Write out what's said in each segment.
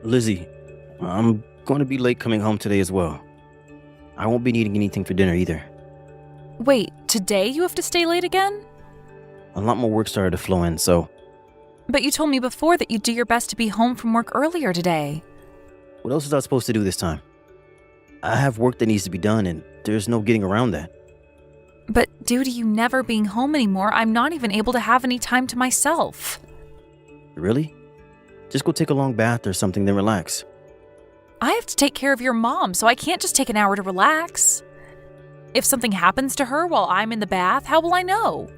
Lizzie, I'm going to be late coming home today as well. I won't be needing anything for dinner either. Wait, today you have to stay late again? A lot more work started to flow in, so But you told me before that you'd do your best to be home from work earlier today. what else was I supposed to do this time? I have work that needs to be done, and there's no getting around that. But due to you never being home anymore, I'm not even able to have any time to myself. Really? Just go take a long bath or something, then relax. I have to take care of your mom, so I can't just take an hour to relax. If something happens to her while I'm in the bath, how will I know?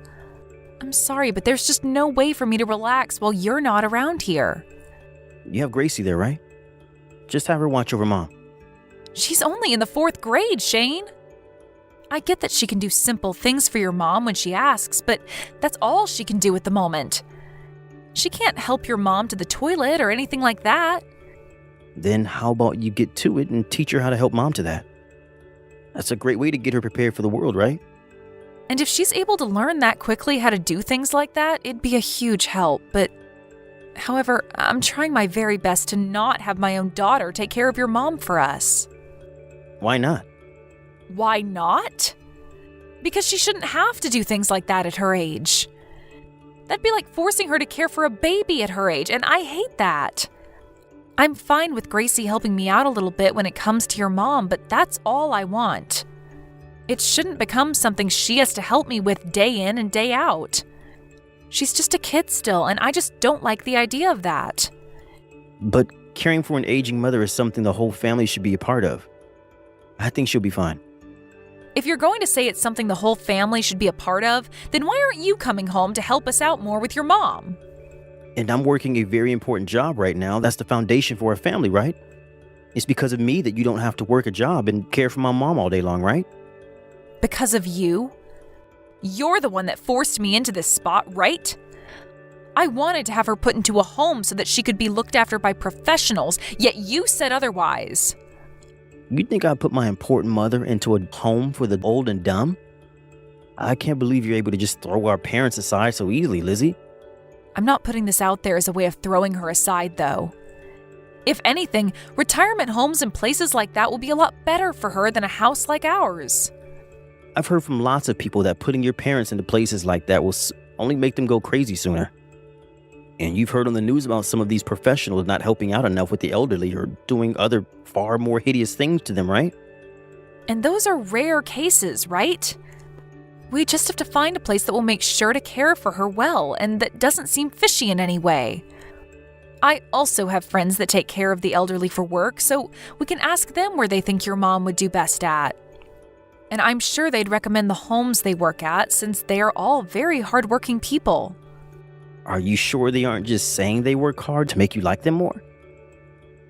I'm sorry, but there's just no way for me to relax while you're not around here. You have Gracie there, right? Just have her watch over Mom. She's only in the 4th grade, Shane. I get that she can do simple things for your mom when she asks, but that's all she can do at the moment. She can't help your mom to the toilet or anything like that. Then how about you get to it and teach her how to help Mom to that? That's a great way to get her prepared for the world, right? And if she's able to learn that quickly how to do things like that, it'd be a huge help. But, however, I'm trying my very best to not have my own daughter take care of your mom for us. Why not? Why not? Because she shouldn't have to do things like that at her age. That'd be like forcing her to care for a baby at her age, and I hate that. I'm fine with Gracie helping me out a little bit when it comes to your mom, but that's all I want. It shouldn't become something she has to help me with day in and day out. She's just a kid still, and I just don't like the idea of that. But caring for an aging mother is something the whole family should be a part of. I think she'll be fine. If you're going to say it's something the whole family should be a part of, then why aren't you coming home to help us out more with your mom? And I'm working a very important job right now. That's the foundation for our family, right? It's because of me that you don't have to work a job and care for my mom all day long, right? Because of you? You're the one that forced me into this spot, right? I wanted to have her put into a home so that she could be looked after by professionals, yet you said otherwise. You think I put my important mother into a home for the old and dumb? I can't believe you're able to just throw our parents aside so easily, Lizzie. I'm not putting this out there as a way of throwing her aside, though. If anything, retirement homes and places like that will be a lot better for her than a house like ours. I've heard from lots of people that putting your parents into places like that will only make them go crazy sooner. And you've heard on the news about some of these professionals not helping out enough with the elderly or doing other far more hideous things to them, right? And those are rare cases, right? We just have to find a place that will make sure to care for her well and that doesn't seem fishy in any way. I also have friends that take care of the elderly for work, so we can ask them where they think your mom would do best at. And I'm sure they'd recommend the homes they work at since they are all very hardworking people. Are you sure they aren't just saying they work hard to make you like them more?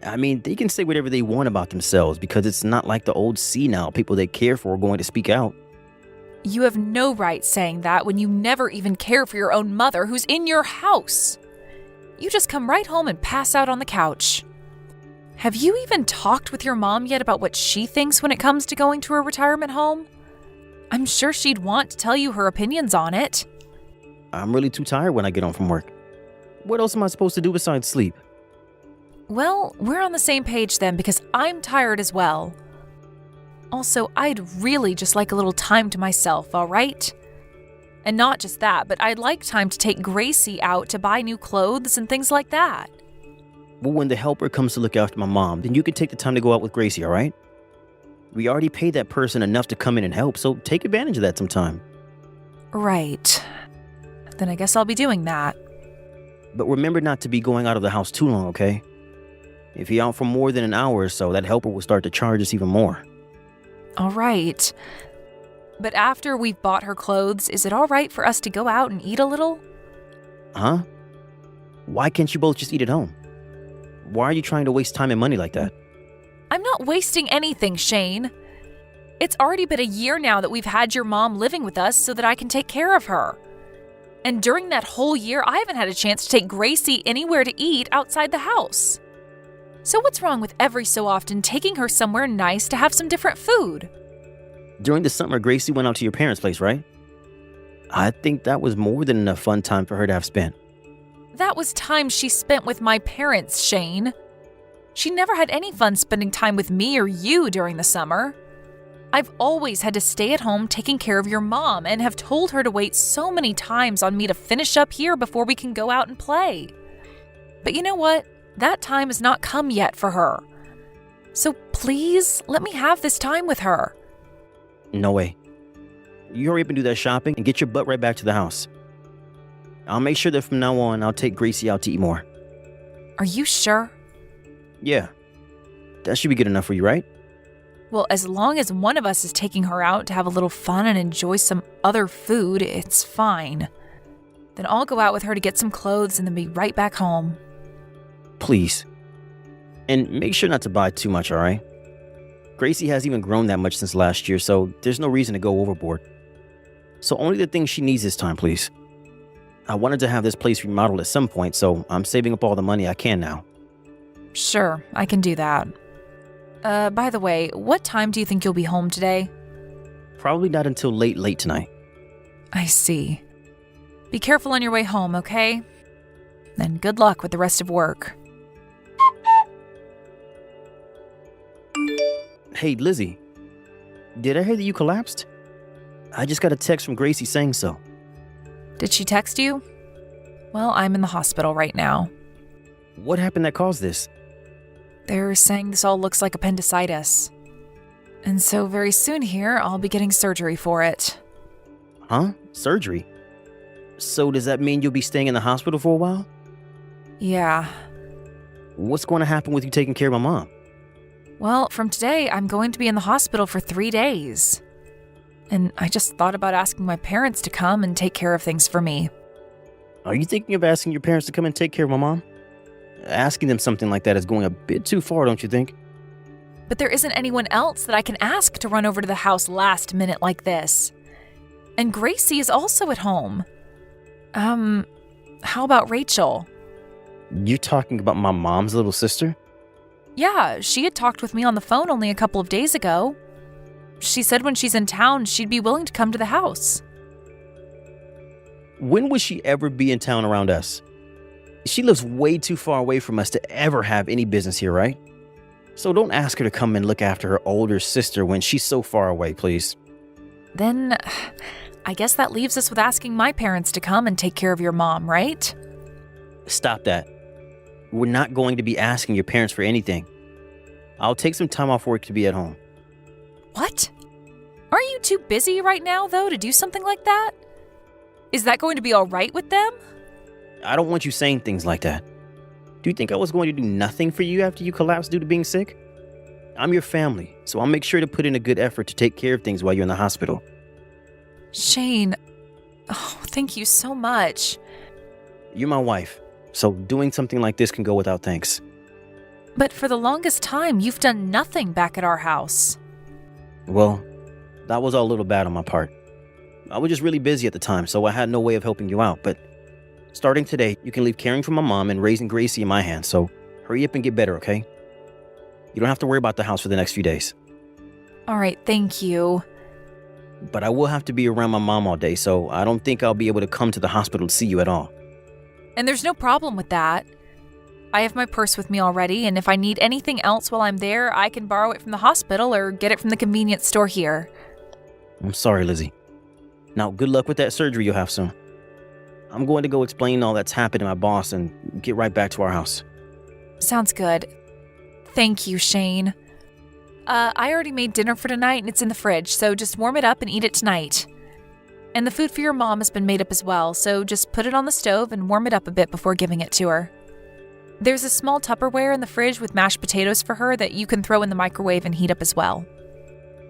I mean, they can say whatever they want about themselves because it's not like the old senile people they care for are going to speak out. You have no right saying that when you never even care for your own mother who's in your house. You just come right home and pass out on the couch. Have you even talked with your mom yet about what she thinks when it comes to going to a retirement home? I'm sure she'd want to tell you her opinions on it. I'm really too tired when I get home from work. What else am I supposed to do besides sleep? Well, we're on the same page then because I'm tired as well. Also, I'd really just like a little time to myself, all right? And not just that, but I'd like time to take Gracie out to buy new clothes and things like that. Well, when the helper comes to look after my mom, then you can take the time to go out with Gracie, all right? We already paid that person enough to come in and help, so take advantage of that sometime. Right. Then I guess I'll be doing that. But remember not to be going out of the house too long, okay? If you're out for more than an hour or so, that helper will start to charge us even more. All right. But after we've bought her clothes, is it all right for us to go out and eat a little? Huh? Why can't you both just eat at home? Why are you trying to waste time and money like that? I'm not wasting anything, Shane. It's already been a year now that we've had your mom living with us so that I can take care of her. And during that whole year, I haven't had a chance to take Gracie anywhere to eat outside the house. So what's wrong with every so often taking her somewhere nice to have some different food? During the summer, Gracie went out to your parents' place, right? I think that was more than enough fun time for her to have spent. That was time she spent with my parents, Shane. She never had any fun spending time with me or you during the summer. I've always had to stay at home taking care of your mom and have told her to wait so many times on me to finish up here before we can go out and play. But you know what? That time has not come yet for her. So please, let me have this time with her. No way. You hurry up and do that shopping and get your butt right back to the house. I'll make sure that from now on, I'll take Gracie out to eat more. Are you sure? Yeah. That should be good enough for you, right? Well, as long as one of us is taking her out to have a little fun and enjoy some other food, it's fine. Then I'll go out with her to get some clothes and then be right back home. Please. And make sure not to buy too much, all right? Gracie hasn't even grown that much since last year, so there's no reason to go overboard. So only the things she needs this time, please. I wanted to have this place remodeled at some point, so I'm saving up all the money I can now. Sure, I can do that. By the way, what time do you think you'll be home today? Probably not until late tonight. I see. Be careful on your way home, okay? And good luck with the rest of work. Hey, Lizzie. Did I hear that you collapsed? I just got a text from Gracie saying so. Did she text you? Well, I'm in the hospital right now. What happened that caused this? They're saying this all looks like appendicitis. And so very soon here, I'll be getting surgery for it. Huh? Surgery? So does that mean you'll be staying in the hospital for a while? Yeah. What's going to happen with you taking care of my mom? Well, from today, I'm going to be in the hospital for 3 days. And I just thought about asking my parents to come and take care of things for me. Are you thinking of asking your parents to come and take care of my mom? Asking them something like that is going a bit too far, don't you think? But there isn't anyone else that I can ask to run over to the house last minute like this. And Gracie is also at home. How about Rachel? You're talking about my mom's little sister? Yeah, she had talked with me on the phone only a couple of days ago. She said when she's in town, she'd be willing to come to the house. When would she ever be in town around us? She lives way too far away from us to ever have any business here, right? So don't ask her to come and look after her older sister when she's so far away, please. Then, I guess that leaves us with asking my parents to come and take care of your mom, right? Stop that. We're not going to be asking your parents for anything. I'll take some time off work to be at home. What? Aren't you too busy right now, though, to do something like that? Is that going to be all right with them? I don't want you saying things like that. Do you think I was going to do nothing for you after you collapsed due to being sick? I'm your family, so I'll make sure to put in a good effort to take care of things while you're in the hospital. Shane, thank you so much. You're my wife, so doing something like this can go without thanks. But for the longest time, you've done nothing back at our house. Well, that was all a little bad on my part. I was just really busy at the time, so I had no way of helping you out, but starting today, you can leave caring for my mom and raising Gracie in my hands, so hurry up and get better, okay? You don't have to worry about the house for the next few days. All right, thank you. But I will have to be around my mom all day, so I don't think I'll be able to come to the hospital to see you at all. And there's no problem with that. I have my purse with me already, and if I need anything else while I'm there, I can borrow it from the hospital or get it from the convenience store here. I'm sorry, Lizzie. Now, good luck with that surgery you'll have soon. I'm going to go explain all that's happened to my boss and get right back to our house. Sounds good. Thank you, Shane. I already made dinner for tonight and it's in the fridge, so just warm it up and eat it tonight. And the food for your mom has been made up as well, so just put it on the stove and warm it up a bit before giving it to her. There's a small Tupperware in the fridge with mashed potatoes for her that you can throw in the microwave and heat up as well.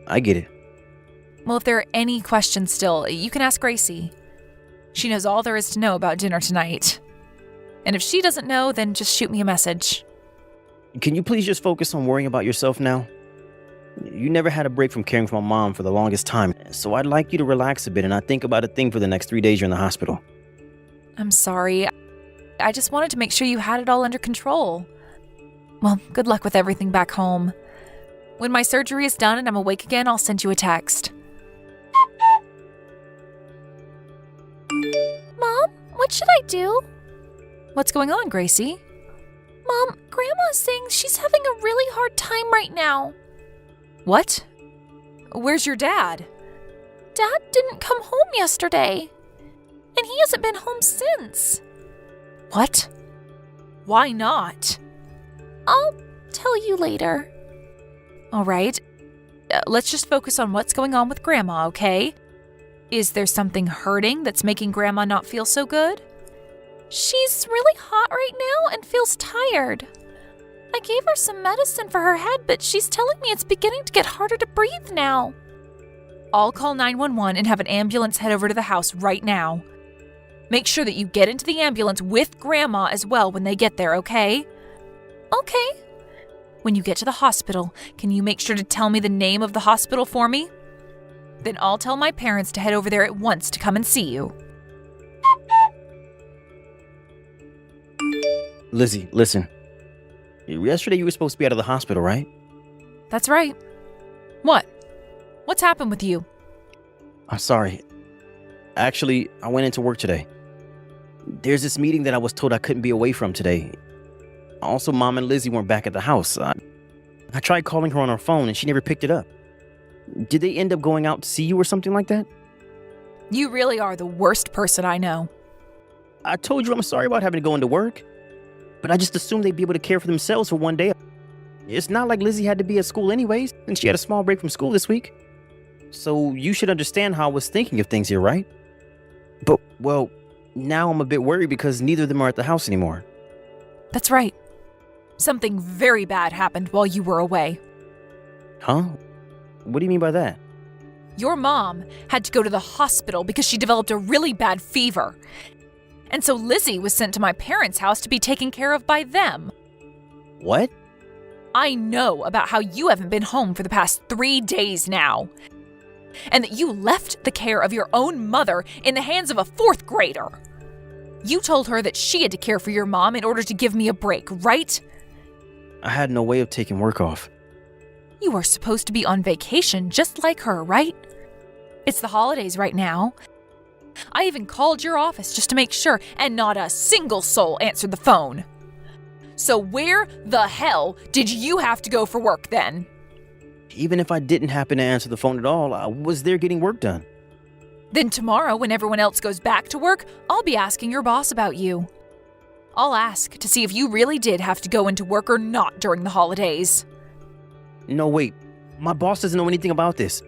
I get it. Well, if there are any questions still, you can ask Gracie. She knows all there is to know about dinner tonight. And if she doesn't know, then just shoot me a message. Can you please just focus on worrying about yourself now? You never had a break from caring for my mom for the longest time, so I'd like you to relax a bit and not think about a thing for the next 3 days you're in the hospital. I'm sorry. I just wanted to make sure you had it all under control. Well, good luck with everything back home. When my surgery is done and I'm awake again, I'll send you a text. Mom, what should I do? What's going on, Gracie? Mom, Grandma's saying she's having a really hard time right now. What? Where's your dad? Dad didn't come home yesterday. And he hasn't been home since. What? Why not? I'll tell you later. All right. Let's just focus on what's going on with Grandma, okay? Is there something hurting that's making Grandma not feel so good? She's really hot right now and feels tired. I gave her some medicine for her head, but she's telling me it's beginning to get harder to breathe now. I'll call 911 and have an ambulance head over to the house right now. Make sure that you get into the ambulance with Grandma as well when they get there, okay? Okay. When you get to the hospital, can you make sure to tell me the name of the hospital for me? Then I'll tell my parents to head over there at once to come and see you. Lizzie, listen. Yesterday you were supposed to be out of the hospital, right? That's right. What? What's happened with you? I'm sorry. Actually, I went into work today. There's this meeting that I was told I couldn't be away from today. Also, Mom and Lizzie weren't back at the house. I tried calling her on her phone and she never picked it up. Did they end up going out to see you or something like that? You really are the worst person I know. I told you I'm sorry about having to go into work. But I just assumed they'd be able to care for themselves for one day. It's not like Lizzie had to be at school anyways, and she had a small break from school this week. So you should understand how I was thinking of things here, right? But, well, now I'm a bit worried because neither of them are at the house anymore. That's right. Something very bad happened while you were away. Huh? What do you mean by that? Your mom had to go to the hospital because she developed a really bad fever. And so Lizzie was sent to my parents' house to be taken care of by them. What? I know about how you haven't been home for the past 3 days now. And that you left the care of your own mother in the hands of a 4th grader. You told her that she had to care for your mom in order to give me a break, right? I had no way of taking work off. You are supposed to be on vacation just like her, right? It's the holidays right now. I even called your office just to make sure, and not a single soul answered the phone. So where the hell did you have to go for work then? Even if I didn't happen to answer the phone at all, I was there getting work done. Then tomorrow, when everyone else goes back to work, I'll be asking your boss about you. I'll ask to see if you really did have to go into work or not during the holidays. No, wait. My boss doesn't know anything about this.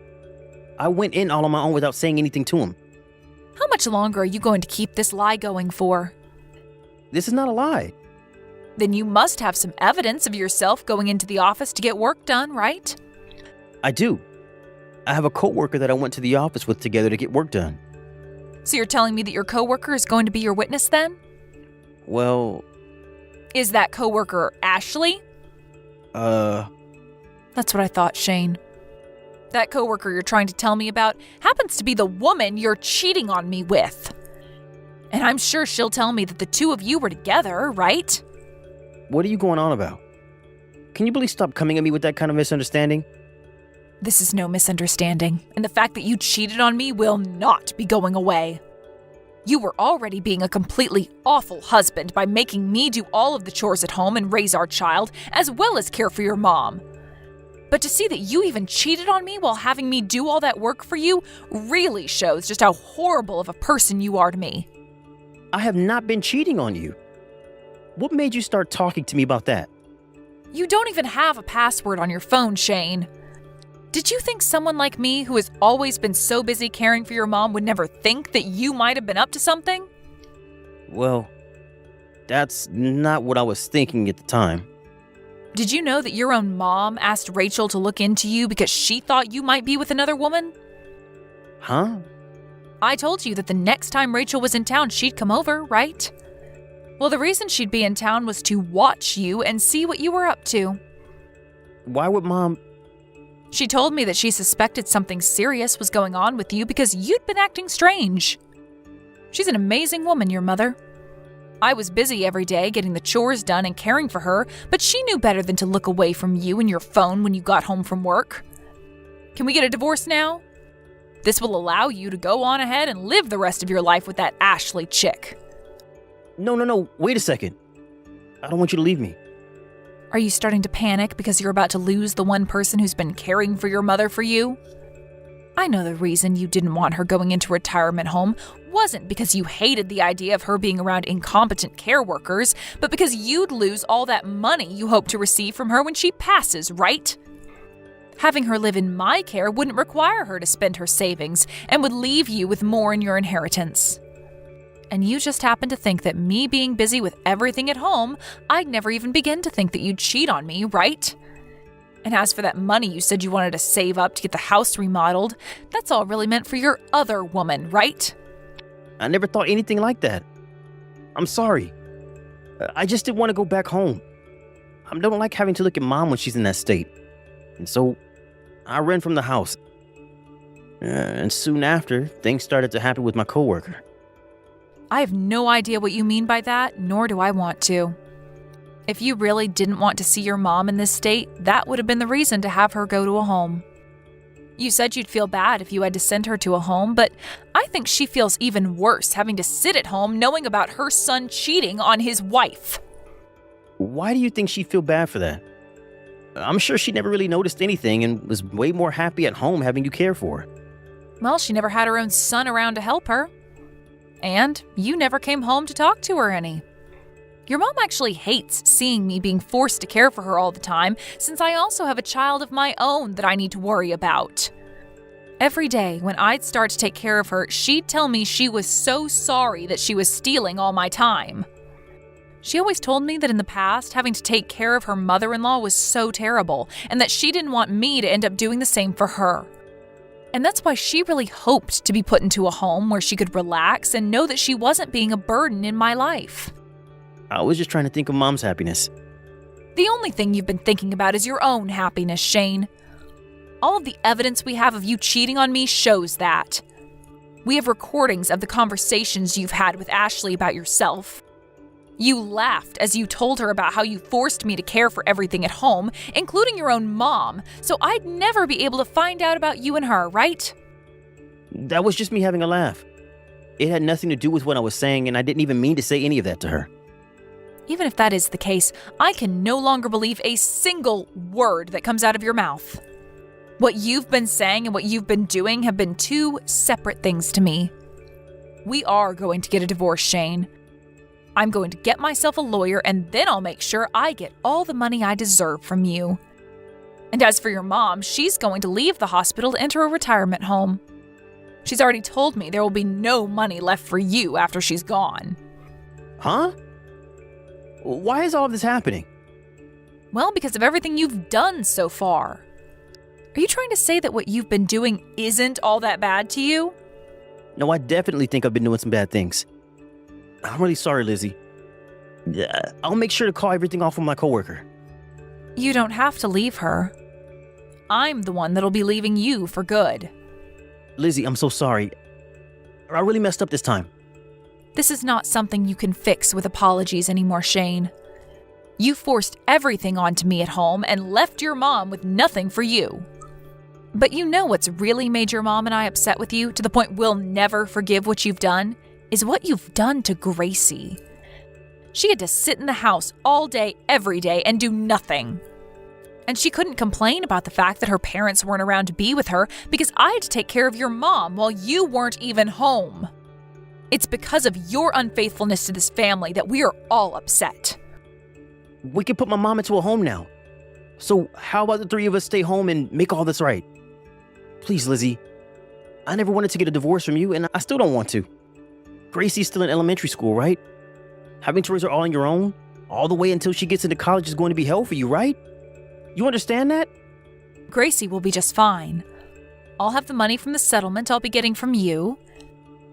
I went in all on my own without saying anything to him. How much longer are you going to keep this lie going for? This is not a lie. Then you must have some evidence of yourself going into the office to get work done, right? I do. I have a coworker that I went to the office with together to get work done. So you're telling me that your coworker is going to be your witness then? Well... Is that coworker Ashley? That's what I thought, Shane. That coworker you're trying to tell me about happens to be the woman you're cheating on me with. And I'm sure she'll tell me that the two of you were together, right? What are you going on about? Can you please stop coming at me with that kind of misunderstanding? This is no misunderstanding, and the fact that you cheated on me will not be going away. You were already being a completely awful husband by making me do all of the chores at home and raise our child, as well as care for your mom. But to see that you even cheated on me while having me do all that work for you really shows just how horrible of a person you are to me. I have not been cheating on you. What made you start talking to me about that? You don't even have a password on your phone, Shane. Did you think someone like me, who has always been so busy caring for your mom, would never think that you might have been up to something? Well, that's not what I was thinking at the time. Did you know that your own mom asked Rachel to look into you because she thought you might be with another woman? Huh? I told you that the next time Rachel was in town, she'd come over, right? Well, the reason she'd be in town was to watch you and see what you were up to. Why would Mom... She told me that she suspected something serious was going on with you because you'd been acting strange. She's an amazing woman, your mother. I was busy every day getting the chores done and caring for her, but she knew better than to look away from you and your phone when you got home from work. Can we get a divorce now? This will allow you to go on ahead and live the rest of your life with that Ashley chick. No, wait a second. I don't want you to leave me. Are you starting to panic because you're about to lose the one person who's been caring for your mother for you? I know the reason you didn't want her going into retirement home wasn't because you hated the idea of her being around incompetent care workers, but because you'd lose all that money you hope to receive from her when she passes, right? Having her live in my care wouldn't require her to spend her savings and would leave you with more in your inheritance. And you just happen to think that me being busy with everything at home, I'd never even begin to think that you'd cheat on me, right? And as for that money you said you wanted to save up to get the house remodeled, that's all really meant for your other woman, right? I never thought anything like that. I'm sorry. I just didn't want to go back home. I don't like having to look at Mom when she's in that state. And so I ran from the house. And soon after, things started to happen with my coworker. I have no idea what you mean by that, nor do I want to. If you really didn't want to see your mom in this state, that would have been the reason to have her go to a home. You said you'd feel bad if you had to send her to a home, but I think she feels even worse having to sit at home knowing about her son cheating on his wife. Why do you think she'd feel bad for that? I'm sure she never really noticed anything and was way more happy at home having you care for her. Well, she never had her own son around to help her. And you never came home to talk to her any. Your mom actually hates seeing me being forced to care for her all the time, since I also have a child of my own that I need to worry about. Every day when I'd start to take care of her, she'd tell me she was so sorry that she was stealing all my time. She always told me that in the past, having to take care of her mother-in-law was so terrible, and that she didn't want me to end up doing the same for her. And that's why she really hoped to be put into a home where she could relax and know that she wasn't being a burden in my life. I was just trying to think of Mom's happiness. The only thing you've been thinking about is your own happiness, Shane. All of the evidence we have of you cheating on me shows that. We have recordings of the conversations you've had with Ashley about yourself. You laughed as you told her about how you forced me to care for everything at home, including your own mom, so I'd never be able to find out about you and her, right? That was just me having a laugh. It had nothing to do with what I was saying, and I didn't even mean to say any of that to her. Even if that is the case, I can no longer believe a single word that comes out of your mouth. What you've been saying and what you've been doing have been two separate things to me. We are going to get a divorce, Shane. I'm going to get myself a lawyer, and then I'll make sure I get all the money I deserve from you. And as for your mom, she's going to leave the hospital to enter a retirement home. She's already told me there will be no money left for you after she's gone. Huh? Why is all of this happening? Well, because of everything you've done so far. Are you trying to say that what you've been doing isn't all that bad to you? No, I definitely think I've been doing some bad things. I'm really sorry, Lizzie. I'll make sure to call everything off with my coworker. You don't have to leave her. I'm the one that'll be leaving you for good. Lizzie, I'm so sorry. I really messed up this time. This is not something you can fix with apologies anymore, Shane. You forced everything onto me at home and left your mom with nothing for you. But you know what's really made your mom and I upset with you to the point we'll never forgive what you've done? Is what you've done to Gracie. She had to sit in the house all day, every day, and do nothing. And she couldn't complain about the fact that her parents weren't around to be with her because I had to take care of your mom while you weren't even home. It's because of your unfaithfulness to this family that we are all upset. We can put my mom into a home now. So how about the three of us stay home and make all this right? Please, Lizzie. I never wanted to get a divorce from you, and I still don't want to. Gracie's still in elementary school, right? Having to raise her all on your own, all the way until she gets into college is going to be hell for you, right? You understand that? Gracie will be just fine. I'll have the money from the settlement I'll be getting from you.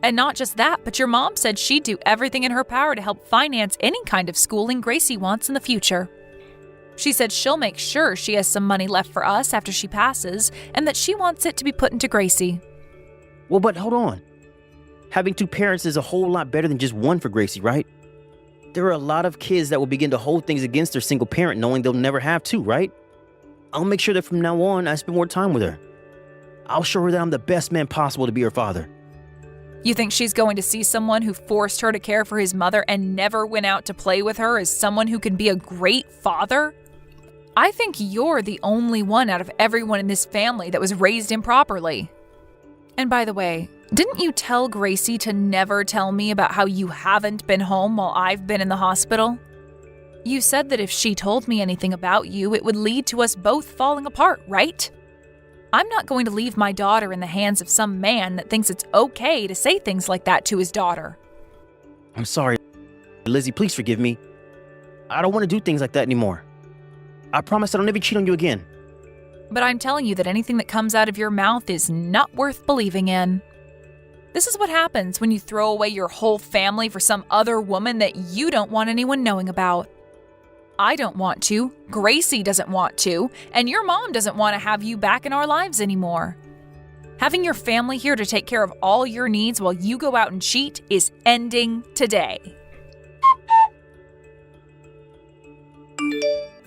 And not just that, but your mom said she'd do everything in her power to help finance any kind of schooling Gracie wants in the future. She said she'll make sure she has some money left for us after she passes, and that she wants it to be put into Gracie. Well, but hold on. Having two parents is a whole lot better than just one for Gracie, right? There are a lot of kids that will begin to hold things against their single parent knowing they'll never have two, right? I'll make sure that from now on I spend more time with her. I'll show her that I'm the best man possible to be her father. You think she's going to see someone who forced her to care for his mother and never went out to play with her as someone who can be a great father? I think you're the only one out of everyone in this family that was raised improperly. And by the way, didn't you tell Gracie to never tell me about how you haven't been home while I've been in the hospital? You said that if she told me anything about you, it would lead to us both falling apart, right? I'm not going to leave my daughter in the hands of some man that thinks it's okay to say things like that to his daughter. I'm sorry, Lizzie, please forgive me. I don't want to do things like that anymore. I promise I'll never cheat on you again. But I'm telling you that anything that comes out of your mouth is not worth believing in. This is what happens when you throw away your whole family for some other woman that you don't want anyone knowing about. I don't want to, Gracie doesn't want to, and your mom doesn't want to have you back in our lives anymore. Having your family here to take care of all your needs while you go out and cheat is ending today.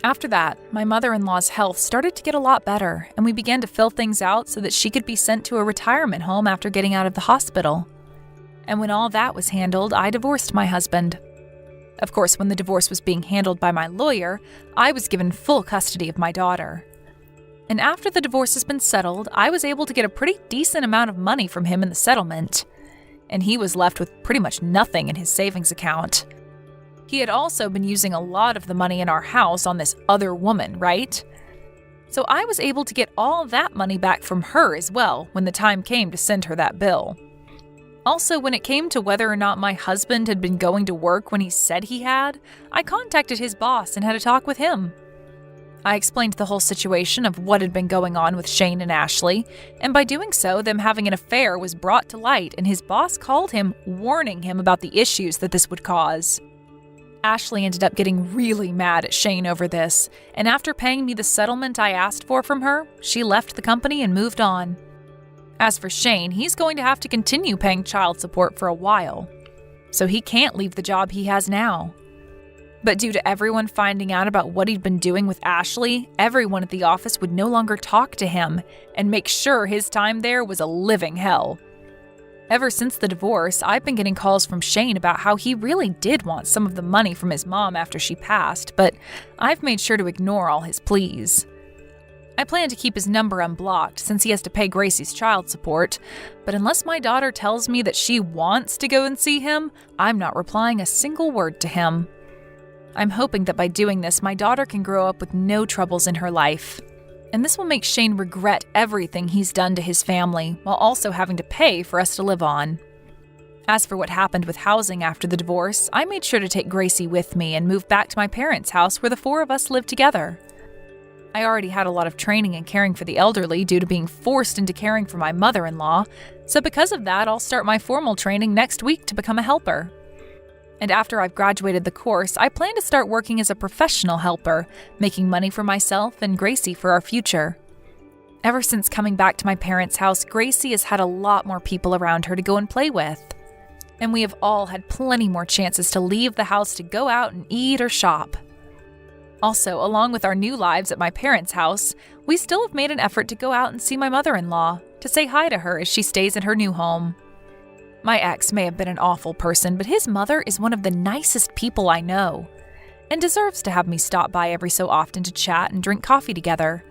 After that, my mother-in-law's health started to get a lot better, and we began to fill things out so that she could be sent to a retirement home after getting out of the hospital. And when all that was handled, I divorced my husband. Of course, when the divorce was being handled by my lawyer, I was given full custody of my daughter. And after the divorce has been settled, I was able to get a pretty decent amount of money from him in the settlement. And he was left with pretty much nothing in his savings account. He had also been using a lot of the money in our house on this other woman, right? So I was able to get all that money back from her as well when the time came to send her that bill. Also, when it came to whether or not my husband had been going to work when he said he had, I contacted his boss and had a talk with him. I explained the whole situation of what had been going on with Shane and Ashley, and by doing so, them having an affair was brought to light, and his boss called him, warning him about the issues that this would cause. Ashley ended up getting really mad at Shane over this, and after paying me the settlement I asked for from her, she left the company and moved on. As for Shane, he's going to have to continue paying child support for a while, so he can't leave the job he has now. But due to everyone finding out about what he'd been doing with Ashley, everyone at the office would no longer talk to him and make sure his time there was a living hell. Ever since the divorce, I've been getting calls from Shane about how he really did want some of the money from his mom after she passed, but I've made sure to ignore all his pleas. I plan to keep his number unblocked since he has to pay Gracie's child support, but unless my daughter tells me that she wants to go and see him, I'm not replying a single word to him. I'm hoping that by doing this, my daughter can grow up with no troubles in her life. And this will make Shane regret everything he's done to his family, while also having to pay for us to live on. As for what happened with housing after the divorce, I made sure to take Gracie with me and move back to my parents' house where the four of us live together. I already had a lot of training in caring for the elderly due to being forced into caring for my mother-in-law, so because of that, I'll start my formal training next week to become a helper. And after I've graduated the course, I plan to start working as a professional helper, making money for myself and Gracie for our future. Ever since coming back to my parents' house, Gracie has had a lot more people around her to go and play with. And we have all had plenty more chances to leave the house to go out and eat or shop. Also, along with our new lives at my parents' house, we still have made an effort to go out and see my mother-in-law, to say hi to her as she stays in her new home. My ex may have been an awful person, but his mother is one of the nicest people I know, and deserves to have me stop by every so often to chat and drink coffee together.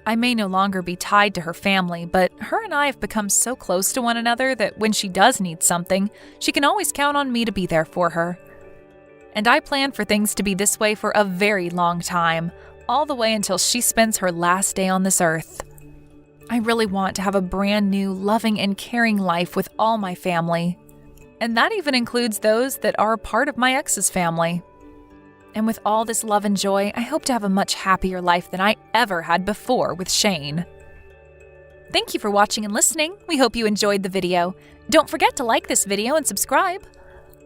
I may no longer be tied to her family, but her and I have become so close to one another that when she does need something, she can always count on me to be there for her. And I plan for things to be this way for a very long time, all the way until she spends her last day on this earth. I really want to have a brand new, loving and caring life with all my family. And that even includes those that are part of my ex's family. And with all this love and joy, I hope to have a much happier life than I ever had before with Shane. Thank you for watching and listening. We hope you enjoyed the video. Don't forget to like this video and subscribe.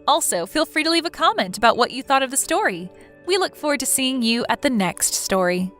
Also, feel free to leave a comment about what you thought of the story. We look forward to seeing you at the next story.